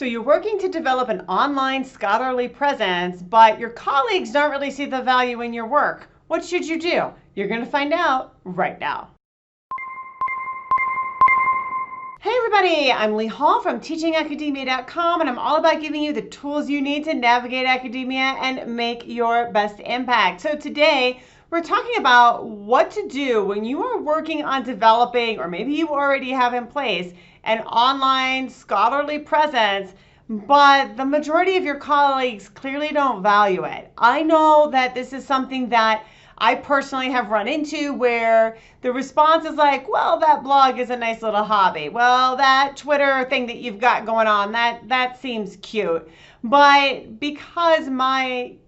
So you're working to develop an online scholarly presence, but your colleagues don't really see the value in your work. What should you do? You're going to find out right now. Hey everybody, I'm Leigh Hall from teachingacademia.com, and I'm all about giving you the tools you need to navigate academia and make your best impact. So today we're talking about what to do when you are working on developing, or maybe you already have in place, an online scholarly presence, but the majority of your colleagues clearly don't value it. I know that this is something that I personally have run into where the response is like, well, that blog is a nice little hobby. Well, that Twitter thing that you've got going on, that seems cute. But because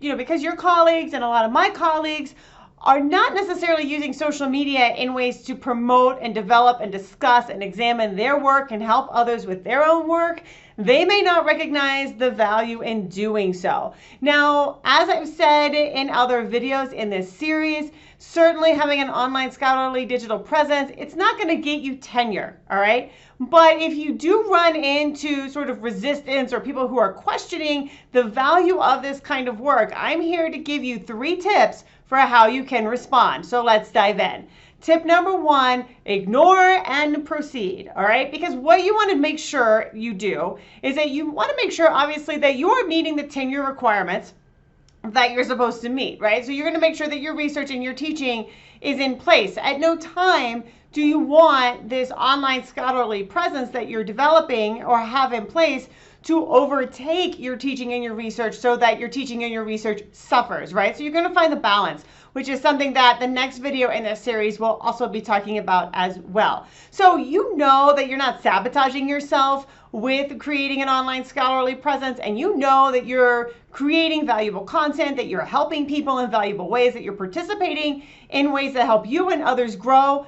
because your colleagues and a lot of my colleagues are not necessarily using social media in ways to promote and develop and discuss and examine their work and help others with their own work, they may not recognize the value in doing so. Now, as I've said in other videos in this series, certainly having an online scholarly digital presence, it's not going to get you tenure, all right? But if you do run into sort of resistance or people who are questioning the value of this kind of work, I'm here to give you 3 tips for how you can respond. So let's dive in. Tip number 1, ignore and proceed, all right? Because what you want to make sure you do is that you want to make sure, obviously, that you're meeting the tenure requirements that you're supposed to meet, right? So you're going to make sure that your research and your teaching is in place. At no time do you want this online scholarly presence that you're developing or have in place to overtake your teaching and your research so that your teaching and your research suffers, right? So you're going to find the balance, which is something that the next video in this series will also be talking about as well. So you know that you're not sabotaging yourself with creating an online scholarly presence, and you know that you're creating valuable content, that you're helping people in valuable ways, that you're participating in ways that help you and others grow.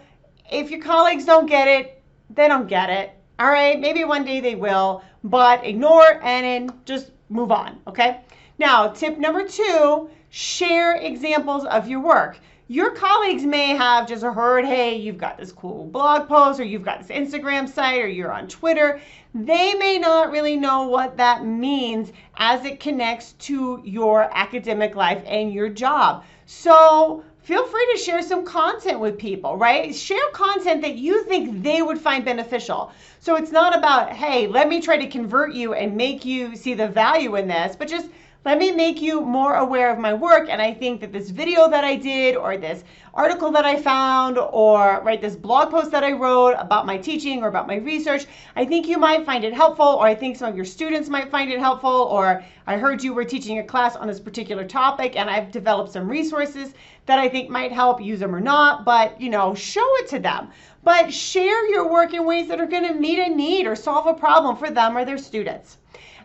If your colleagues don't get it, they don't get it. All right, maybe one day they will, but ignore and then just move on, okay? Now, tip number 2, share examples of your work. Your colleagues may have just heard, hey, you've got this cool blog post, or you've got this Instagram site, or you're on Twitter. They may not really know what that means as it connects to your academic life and your job. So feel free to share some content with people, right? Share content that you think they would find beneficial. So it's not about, hey, let me try to convert you and make you see the value in this, but just let me make you more aware of my work. And I think that this video that I did, or this article that I found, or this blog post that I wrote about my teaching or about my research, I think you might find it helpful, or I think some of your students might find it helpful, or I heard you were teaching a class on this particular topic and I've developed some resources that I think might help, use them or not, but show it to them. But share your work in ways that are going to meet a need or solve a problem for them or their students.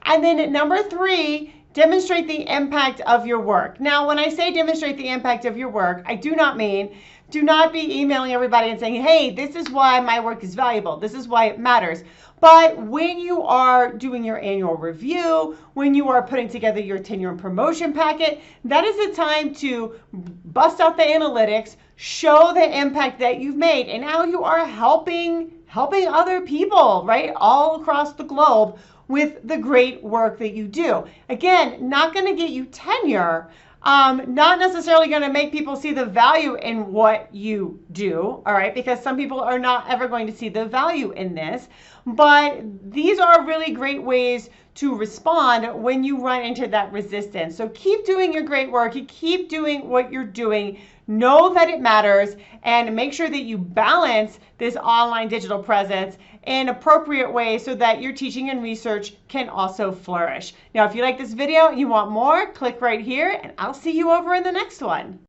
And then number 3, demonstrate the impact of your work. Now, when I say demonstrate the impact of your work, I do not mean, do not be emailing everybody and saying, hey, this is why my work is valuable. This is why it matters. But when you are doing your annual review, when you are putting together your tenure and promotion packet, that is the time to bust out the analytics, show the impact that you've made, and how you are helping other people, right, all across the globe with the great work that you do. Again, not going to get you tenure, not necessarily going to make people see the value in what you do, all right, because some people are not ever going to see the value in this, but these are really great ways to respond when you run into that resistance. So keep doing your great work, keep doing what you're doing, know that it matters, and make sure that you balance this online digital presence in appropriate ways so that your teaching and research can also flourish. Now, if you like this video and you want more, click right here, and I'll see you over in the next one.